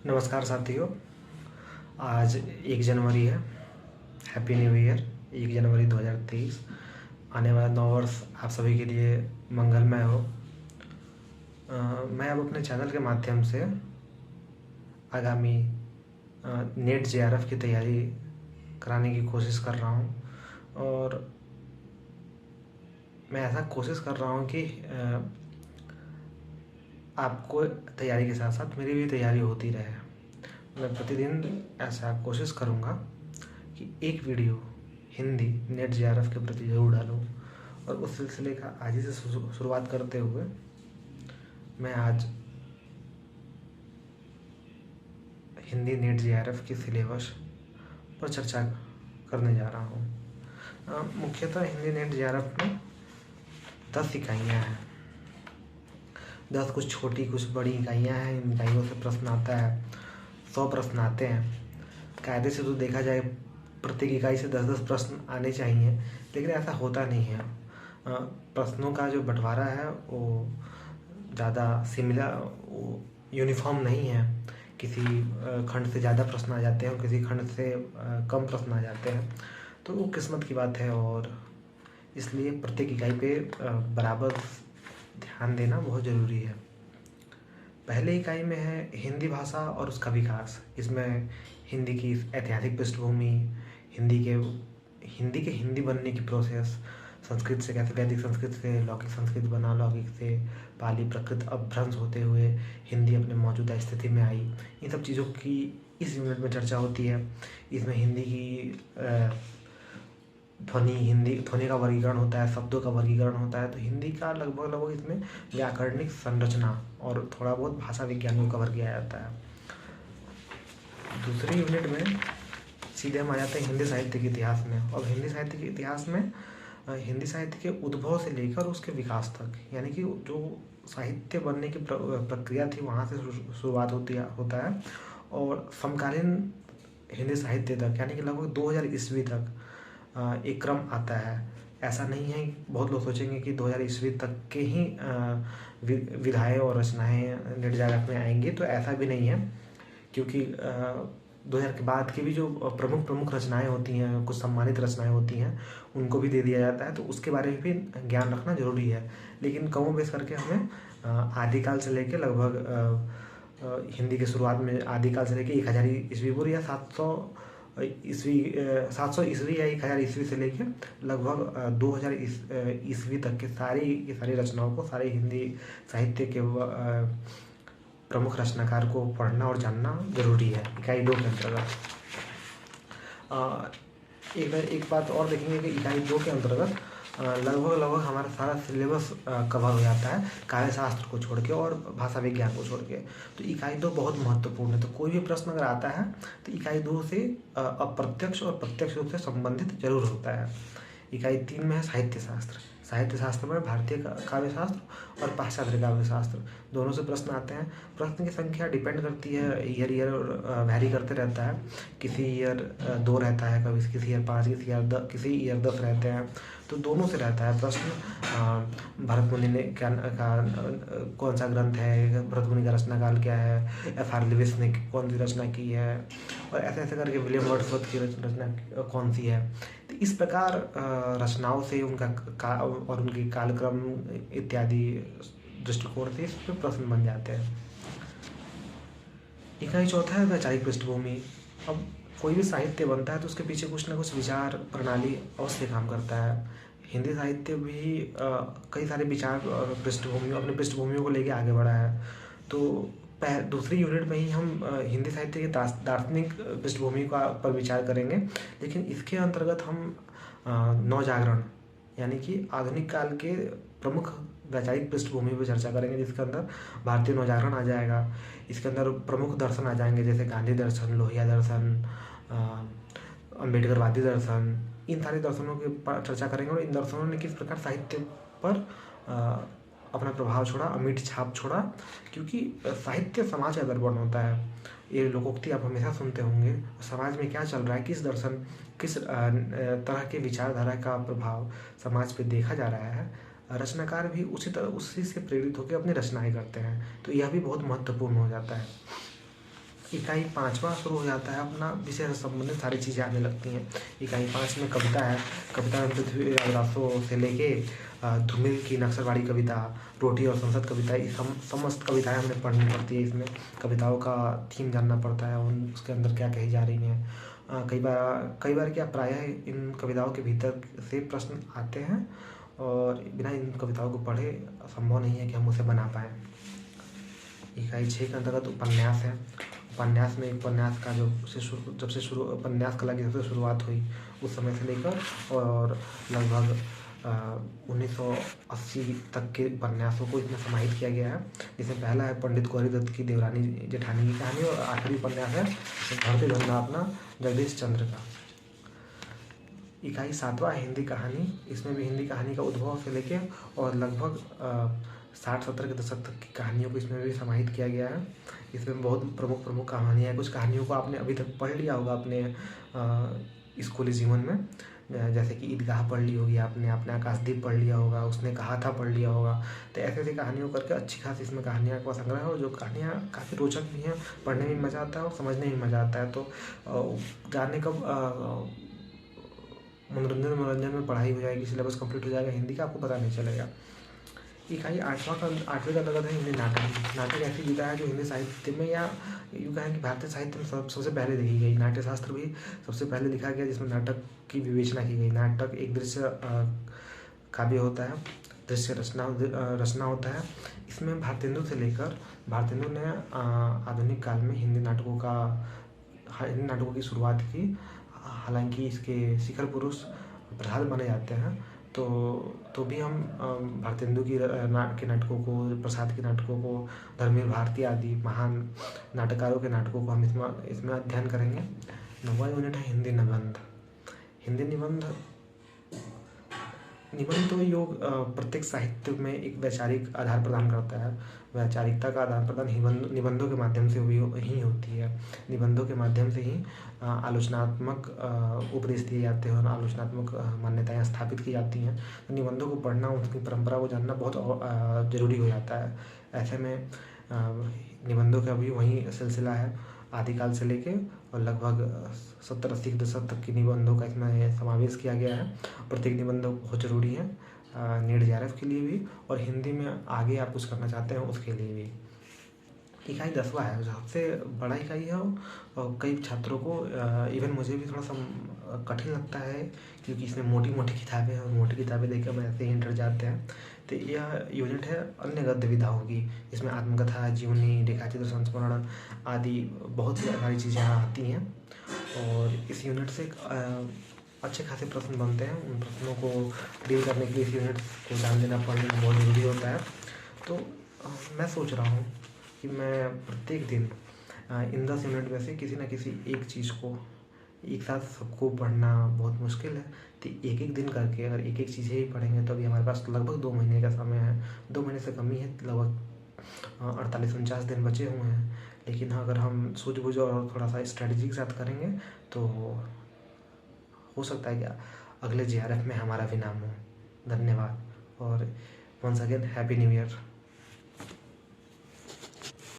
नमस्कार साथियों। आज 1 जनवरी है। Happy new year. 1 जनवरी 2023। आने वाला नव वर्ष आप सभी के लिए मंगलमय हो। मैं अब अपने चैनल के माध्यम से आगामी नेट जेआरएफ की तैयारी कराने की कोशिश कर रहा हूँ, और मैं ऐसा कोशिश कर रहा हूँ कि आपको तैयारी के साथ साथ मेरी भी तैयारी होती रहे। मैं प्रतिदिन ऐसा कोशिश करूँगा कि एक वीडियो हिंदी नेट जेआरएफ के प्रति ज़रूर डालूँ, और उस सिलसिले का आज ही से शुरुआत करते हुए मैं आज हिंदी नेट जेआरएफ की सिलेबस पर चर्चा करने जा रहा हूँ। मुख्यतः हिंदी नेट जेआरएफ में 10 इकाइयाँ हैं। 10 कुछ छोटी कुछ बड़ी इकाइयाँ हैं। इन इकाइयों से प्रश्न आता है, 100 प्रश्न आते हैं। कायदे से तो देखा जाए प्रत्येक इकाई से 10-10 प्रश्न आने चाहिए, लेकिन ऐसा होता नहीं है। प्रश्नों का जो बंटवारा है वो ज़्यादा यूनिफॉर्म नहीं है। किसी खंड से ज़्यादा प्रश्न आ जाते हैं और किसी खंड से कम प्रश्न आ जाते हैं, तो वो किस्मत की बात है। और इसलिए प्रत्येक इकाई पे बराबर ध्यान देना बहुत ज़रूरी है। पहले इकाई में है हिंदी भाषा और उसका विकास। इसमें हिंदी की ऐतिहासिक पृष्ठभूमि, हिंदी के हिंदी बनने की प्रोसेस, संस्कृत से कैसे वैदिक संस्कृत से लौकिक संस्कृत बना, लौकिक से पाली प्राकृत अपभ्रंश होते हुए हिंदी अपने मौजूदा स्थिति में आई, इन सब चीज़ों की इस यूनिट में चर्चा होती है। इसमें हिंदी की ध्वनि का वर्गीकरण होता है, शब्दों का वर्गीकरण होता है। तो हिंदी का लगभग इसमें व्याकरणिक संरचना और थोड़ा बहुत भाषा विज्ञान को कवर किया जाता है। दूसरी यूनिट में सीधे हम आ जाते हैं हिंदी साहित्य के इतिहास में। और हिंदी साहित्य के इतिहास में हिंदी साहित्य के उद्भव से लेकर उसके विकास तक, यानी कि जो साहित्य बनने की प्रक्रिया थी वहाँ से शुरुआत होता है, और समकालीन हिंदी साहित्य तक, यानी कि लगभग 2000 ईस्वी तक एक क्रम आता है। ऐसा नहीं है, बहुत लोग सोचेंगे कि 2000 ईस्वी तक के ही विधाएँ और रचनाएँ नेट जेआरएफ में आएंगी, तो ऐसा भी नहीं है। क्योंकि 2000 के बाद की भी जो प्रमुख रचनाएं होती हैं, कुछ सम्मानित रचनाएं होती हैं, उनको भी दे दिया जाता है, तो उसके बारे में भी ज्ञान रखना ज़रूरी है। लेकिन कमोबेश करके हमें आदिकाल से लेके लगभग हिंदी के शुरुआत में आदिकाल से लेके 1000 ईस्वी पूर्व या 700 ईस्वी या 1000 ईस्वी से लेके लगभग 2000 ईस्वी तक के सारी रचनाओं को, सारे हिंदी साहित्य के प्रमुख रचनाकार को पढ़ना और जानना जरूरी है इकाई 2 के अंतर्गत। एक बात और देखेंगे कि इकाई 2 के अंतर्गत लगभग हमारा सारा सिलेबस कवर हो जाता है, काव्य शास्त्र को छोड़ के और भाषा विज्ञान को छोड़ के। तो इकाई 2 बहुत महत्वपूर्ण है। तो कोई भी प्रश्न अगर आता है तो इकाई 2 से अप्रत्यक्ष और प्रत्यक्ष रूप से संबंधित जरूर होता है। इकाई 3 में है साहित्य शास्त्र। साहित्य शास्त्र में भारतीय काव्य शास्त्र और पाश्चात्य काव्य शास्त्र दोनों से प्रश्न आते हैं। प्रश्न की संख्या डिपेंड करती है, ईयर वैरी करते रहता है। किसी ईयर 2 रहता है, कभी किसी ईयर 5, किसी ईयर 10 रहते हैं। तो दोनों से रहता है प्रश्न। भरत मुनि ने कौन सा ग्रंथ है, भरत मुनि का रचना काल क्या है, F.R. लेविस ने कौन सी रचना की है, और ऐसे करके विलियम वर्ड्सवर्थ की रचना कौन सी है। तो इस प्रकार रचनाओं से और उनकी कालक्रम इत्यादि दृष्टिकोण से इस पर प्रश्न बन जाते हैं। इकाई 4 है वैचारिक पृष्ठभूमि। अब कोई भी साहित्य बनता है तो उसके पीछे कुछ ना कुछ विचार प्रणाली अवश्य काम करता है। हिंदी साहित्य भी कई सारे विचार और अपनी पृष्ठभूमियों को लेके आगे बढ़ा है। तो दूसरी यूनिट में ही हम हिंदी साहित्य की दार्शनिक पृष्ठभूमि पर विचार करेंगे, लेकिन इसके अंतर्गत हम नवजागरण यानी कि आधुनिक काल के प्रमुख वैचारिक पृष्ठभूमि पर चर्चा करेंगे, जिसके अंदर भारतीय नवजागरण आ जाएगा। इसके अंदर प्रमुख दर्शन आ जाएंगे, जैसे गांधी दर्शन, लोहिया दर्शन, अम्बेडकरवादी दर्शन। इन सारे दर्शनों की चर्चा करेंगे और इन दर्शनों ने किस प्रकार साहित्य पर अपना प्रभाव छोड़ा, अमिट छाप छोड़ा। क्योंकि साहित्य समाज का दर्पण होता है। ये लोकोक्ति आप हमेशा सुनते होंगे। समाज में क्या चल रहा है, किस तरह के विचारधारा का प्रभाव समाज पे देखा जा रहा है, रचनाकार भी उसी से प्रेरित होकर अपनी रचनाएं करते हैं। तो यह भी बहुत महत्वपूर्ण हो जाता है। इकाई 5वां शुरू हो जाता है अपना विषय से संबंधित सारी चीज़ें आने लगती हैं। इकाई 5 में कविता है। कविता में पृथ्वी रासो से लेके धूमिल की नक्सलवाड़ी कविता, रोटी और संसद कविता, ये समस्त कविताएं हमें पढ़नी पड़ती है। इसमें कविताओं का थीम जानना पड़ता है, उसके अंदर क्या कही जा रही हैं। कई बार क्या प्रायः इन कविताओं के भीतर से प्रश्न आते हैं और बिना इन कविताओं को पढ़े संभव नहीं है कि हम उसे बना पाएँ। इकाई 6 के अंतर्गत उपन्यास है। उपन्यास में उपन्यास का जब से शुरू उपन्यास कला की जब से शुरुआत हुई उस समय से लेकर और लगभग 1980 तक के उपन्यासों को इसमें समाहित किया गया है। जिसमें पहला है पंडित गौरी दत्त की देवरानी जेठानी की कहानी और आखिरी उपन्यास है धरती धन्ना अपना जगदीश चंद्र का। इकाई 7वां है हिंदी कहानी। इसमें भी हिंदी कहानी का उद्भव से लेके और लगभग 60-70 के दशक तक की कहानियों को इसमें भी समाहित किया गया है। इसमें बहुत प्रमुख कहानियाँ हैं। कुछ कहानियों को आपने अभी तक पढ़ लिया होगा अपने स्कूली जीवन में, जैसे कि ईदगाह पढ़ ली होगी आपने आकाशदीप पढ़ लिया होगा, उसने कहा था पढ़ लिया होगा। तो ऐसी ऐसी कहानियों करके अच्छी खासी इसमें कहानियाँ का संग्रह है और जो कहानियाँ काफ़ी रोचक भी हैं, पढ़ने में मज़ा आता है और समझने में मज़ा आता है। तो जाने कब मनोरंजन में पढ़ाई हो जाएगी, सिलेबस कंप्लीट हो जाएगा हिंदी का, आपको पता नहीं चलेगा। इकाई 8वें का अंतर्गत है हिंदी नाटक। नाटक ऐसी विधा है जो हिंदी साहित्य में या यूँ कहें कि भारतीय साहित्य में सबसे पहले लिखी गई। नाट्य शास्त्र भी सबसे पहले लिखा गया जिसमें नाटक की विवेचना की गई। नाटक एक दृश्य काव्य होता है, दृश्य रचना होता है। इसमें भारतेंदु ने आधुनिक काल में हिंदी नाटकों की शुरुआत की। हालांकि इसके शिखर पुरुष प्रहलाद माने जाते हैं, तो भी हम भारतेंदु के नाटकों को, प्रसाद के नाटकों को, धर्मवीर भारती आदि महान नाटककारों के नाटकों को हम इसमें अध्ययन करेंगे। 9वां यूनिट है हिंदी निबंध। हिंदी निबंध तो योग प्रत्येक साहित्य में एक वैचारिक आधार प्रदान करता है। वैचारिकता का आदान प्रदान निबंधों के माध्यम से ही होती है। निबंधों के माध्यम से ही आलोचनात्मक उपदेश दिए जाते हैं और आलोचनात्मक मान्यताएं स्थापित की जाती हैं। तो निबंधों को पढ़ना, उनकी परंपरा को जानना बहुत ज़रूरी हो जाता है। ऐसे में निबंधों का भी वही सिलसिला है आदिकाल से लेके और लगभग 70-80 के दशक तक की निबंधों का इसमें समावेश किया गया है। प्रत्येक निबंध बहुत ज़रूरी है नीट जेआरएफ के लिए भी और हिंदी में आगे आप कुछ करना चाहते हैं उसके लिए भी। इकाई 10वां है, सबसे बड़ा इकाई है और कई छात्रों को इवन मुझे भी थोड़ा सा कठिन लगता है क्योंकि इसमें मोटी किताबें हैं और मोटी किताबें देखकर हम ऐसे ही डर जाते हैं। तो यह यूनिट है अन्य गद्य विधाओं की। इसमें आत्मकथा, जीवनी, रेखाचित्र, संस्मरण आदि बहुत सारी चीज़ें आती हैं और इस यूनिट से अच्छे खासे प्रश्न बनते हैं। उन प्रश्नों को डील करने के लिए इस यूनिट को जान लेना पढ़ना बहुत ज़रूरी होता है। तो मैं सोच रहा हूँ कि मैं प्रत्येक दिन इन 10 यूनिट में से किसी न किसी एक चीज़ को एक साथ सबको पढ़ना बहुत मुश्किल है। तो एक दिन करके अगर एक चीज़ें ही पढ़ेंगे तो अभी हमारे पास लगभग 2 महीने का समय है। 2 महीने से कम ही है, लगभग 48-49 दिन बचे हुए हैं। लेकिन अगर हम सूझबूझ और थोड़ा सा स्ट्रेटजी के साथ करेंगे तो हो सकता है कि अगले जेआरएफ में हमारा भी नाम हो। धन्यवाद और once again happy new year.